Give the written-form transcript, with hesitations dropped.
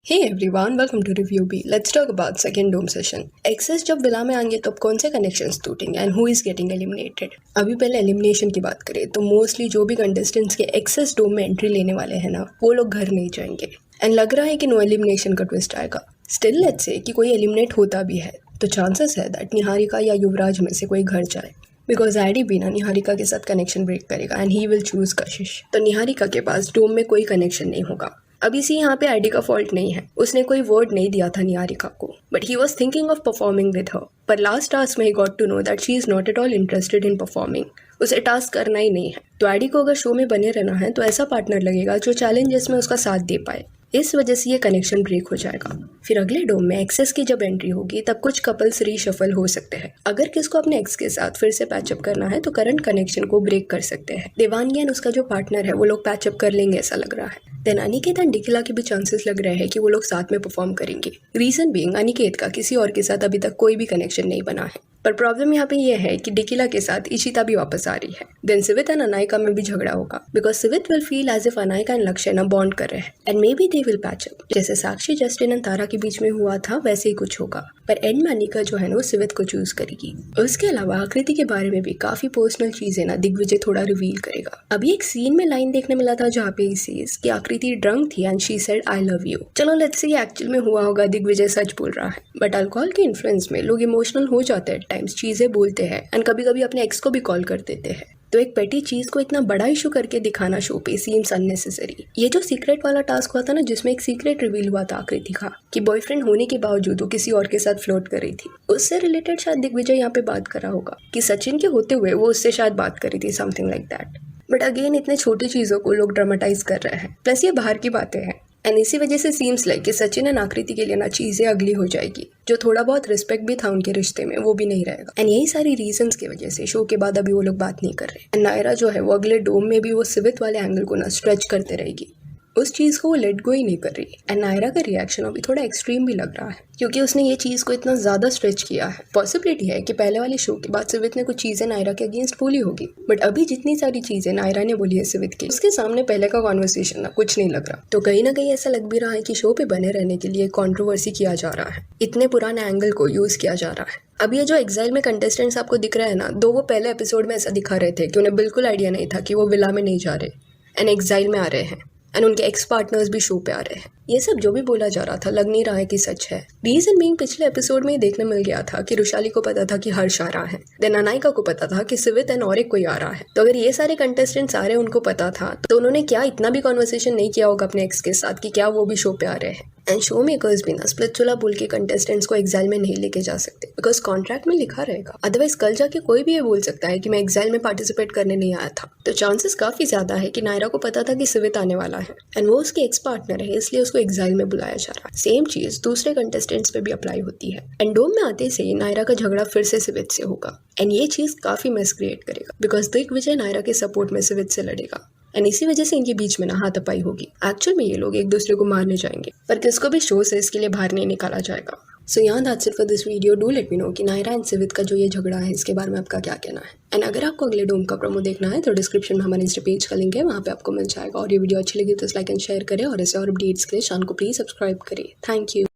Hey everyone, welcome to Review B. Let's talk about second dome session. Exes जब villa में आएंगे तब कौन से कनेक्शंस टूटेंगे and who is getting eliminated. अभी पहले एलिमिनेशन की बात करें तो मोस्टली जो भी कंटेस्टेंट्स के एक्सेस डोम में एंट्री लेने वाले हैं ना, वो लोग घर नहीं जाएंगे एंड लग रहा है कि नो एलिमिनेशन का ट्विस्ट आएगा। स्टिल लेट्स से कि कोई एलिमिनेट होता भी है तो चांसेस है दैट निहारिका या युवराज में से कोई घर जाए, बिकॉज आईडी भी ना निहारिका के साथ कनेक्शन ब्रेक करेगा एंड ही विल चूज कशिश। तो निहारिका के पास डोम में कोई कनेक्शन नहीं होगा। अभी सी यहाँ पे आईडी का फॉल्ट नहीं है, उसने कोई वर्ड नहीं दिया था निहारिका को, but he was thinking of performing with her. पर लास्ट टास्क में ही got to know that she is not at all interested in performing. उसे टास्क करना ही नहीं है। तो आईडी को अगर शो में बने रहना है तो ऐसा पार्टनर लगेगा जो चैलेंजेस में उसका साथ दे पाए। इस वजह से ये कनेक्शन ब्रेक हो जाएगा। फिर अगले डोम में एक्सेस की जब एंट्री होगी तब कुछ कपल्स रीशफल हो सकते हैं। अगर किसको अपने एक्स के साथ फिर से पैचअप करना है तो करंट कनेक्शन को ब्रेक कर सकते हैं। देवांगी एंड उसका जो पार्टनर है वो लोग पैचअप कर लेंगे ऐसा लग रहा है। देन अनिकेत एंड डिकिला के भी चांसेस लग रहे हैं कि वो लोग साथ में परफॉर्म करेंगे। रीजन बीइंग अनिकेत का किसी और के साथ अभी तक कोई भी कनेक्शन नहीं बना है। पर प्रॉब्लम यहाँ पे ये है कि डिकिला के साथ इशिता भी वापस आ रही है। देन सिवित एंड अनायका में भी झगड़ा होगा, because Sivet will feel as if Anaika and Lakshya ना बॉन्ड कर रहे हैं and maybe they will patch up. जैसे साक्षी जस्टिन एंड तारा के बीच में हुआ था वैसे ही कुछ होगा। पर एंड में अनिका जो है ना वो सिवित को चूज करेगी। उसके अलावा आकृति के बारे में भी काफी पर्सनल चीजें ना दिग्विजय थोड़ा रिवील करेगा। अभी एक सीन में लाइन देखने मिला था जहाँ पे कि आकृति ड्रंक थी and she said I love you. चलो लेट्स सी एक्चुअल में हुआ होगा, दिग्विजय सच बोल रहा है। बट अल्कोहल के इन्फ्लुएंस में लोग इमोशनल हो जाते हैं टाइम्स, चीजें बोलते हैं एंड कभी कभी अपने एक्स को भी कॉल कर देते हैं। तो एक पेटी चीज को इतना बड़ा इशू करके दिखाना शो पे सीम्स अननेसेसरी। ये जो सीक्रेट वाला टास्क हुआ था ना, जिसमें एक सीक्रेट रिवील हुआ था आकृति का कि बॉयफ्रेंड होने के बावजूद वो किसी और के साथ फ्लोट कर रही थी, उससे रिलेटेड शायद दिग्विजय यहाँ पे बात कर रहा होगा कि सचिन के होते हुए वो उससे शायद बात करी थी, something like that. But again इतने छोटी चीजों को लोग ड्रामेटाइज कर रहे हैं, प्लस ये बाहर की बातें हैं एंड इसी वजह से सीम्स लाइक कि सचिन एंड आकृति के लिए ना चीजें अगली हो जाएगी। जो थोड़ा बहुत रिस्पेक्ट भी था उनके रिश्ते में वो भी नहीं रहेगा एंड यही सारी रीजंस की वजह से शो के बाद अभी वो लोग बात नहीं कर रहे। एंड नायरा जो है वो अगले डोम में भी वो सिवित वाले एंगल को ना स्ट्रेच करते रहेगी, उस चीज को वो लेट गो ही नहीं कर रही। एंड नायरा का रिएक्शन अभी थोड़ा एक्सट्रीम भी लग रहा है क्योंकि उसने ये चीज को इतना ज्यादा स्ट्रेच किया है। पॉसिबिलिटी है कि पहले वाले शो के बाद सिवित ने कुछ चीजें नायरा के अगेंस्ट बोली होगी, बट अभी जितनी सारी चीजें नायरा ने बोली है सिवित की, उसके सामने पहले का कॉन्वर्सेशन ना कुछ नहीं लग रहा। तो कहीं ना कहीं ऐसा लग भी रहा है कि शो पे बने रहने के लिए कॉन्ट्रोवर्सी किया जा रहा है, इतने पुराने एंगल को यूज किया जा रहा है। अब ये जो एग्जाइल में कंटेस्टेंट्स आपको दिख रहे हैं ना, दो वो पहले एपिसोड में ऐसा दिखा रहे थे कि उन्हें बिल्कुल आइडिया नहीं था कि वो विला में नहीं जा रहे एंड एग्जाइल में आ रहे हैं एंड उनके एक्स पार्टनर्स भी शो पे आ रहे हैं। ये सब जो भी बोला जा रहा था लग नहीं रहा है कि सच है। रीजन बीइंग पिछले एपिसोड में ही देखने मिल गया था कि रुशाली को पता था कि हर्ष आ रहा है, देन अनायका को पता था कि सिवित एंड और एक कोई आ रहा है। तो अगर ये सारे कंटेस्टेंट्स आ रहे हैं उनको पता था तो उन्होंने क्या इतना भी कॉन्वर्सेशन नहीं किया होगा अपने एक्स के साथ कि क्या वो भी शो पे आ रहे हैं। एंड शो मेकर्स भी ना स्प्लिट चुला बोल के कंटेस्टेंट्स को एग्जाइल में नहीं लेके जा सकते, बिकॉज कॉन्ट्रैक्ट में लिखा रहेगा। अदरवाइज कल जाके कोई भी ये बोल सकता है कि मैं एग्जाइल में पार्टिसिपेट करने नहीं आया था। तो चांसेस काफी ज्यादा है कि नायरा को पता था कि सिवित आने वाला है एंड वो उसकी एक्स पार्टनर है, इसलिए उसको एग्जाइल में बुलाया जा रहा है। सेम चीज दूसरे कंटेस्टेंट्स पे भी अप्लाई होती है। एंड डोम में आते से नायरा का झगड़ा फिर से सिवित से होगा एंड ये चीज काफी मेस क्रिएट करेगा, बिकॉज दिग्विजय नायरा के सपोर्ट में सिवित से लड़ेगा एंड इसी वजह से इनके बीच में ना हाथापाई होगी। एक्चुअल में ये लोग एक दूसरे को मारने जाएंगे, पर किसको भी शो से इसके लिए बाहर नहीं निकाला जाएगा। सो यहाँ that's it for this video. Do let me know कि नायरा एंड सिवित का जो ये झगड़ा है इसके बारे में आपका क्या कहना है। एंड अगर आपको अगले डोम का प्रोमो देखना है तो डिस्क्रिप्शन में हमारे इंस्टा पेज का लिंक है, वहाँ पे आपको मिल जाएगा। और ये वीडियो अच्छी लगी तो लाइक एंड शेयर करें और ऐसे और अपडेट्स के लिए चैनल को प्लीज सब्सक्राइब करें। Thank you.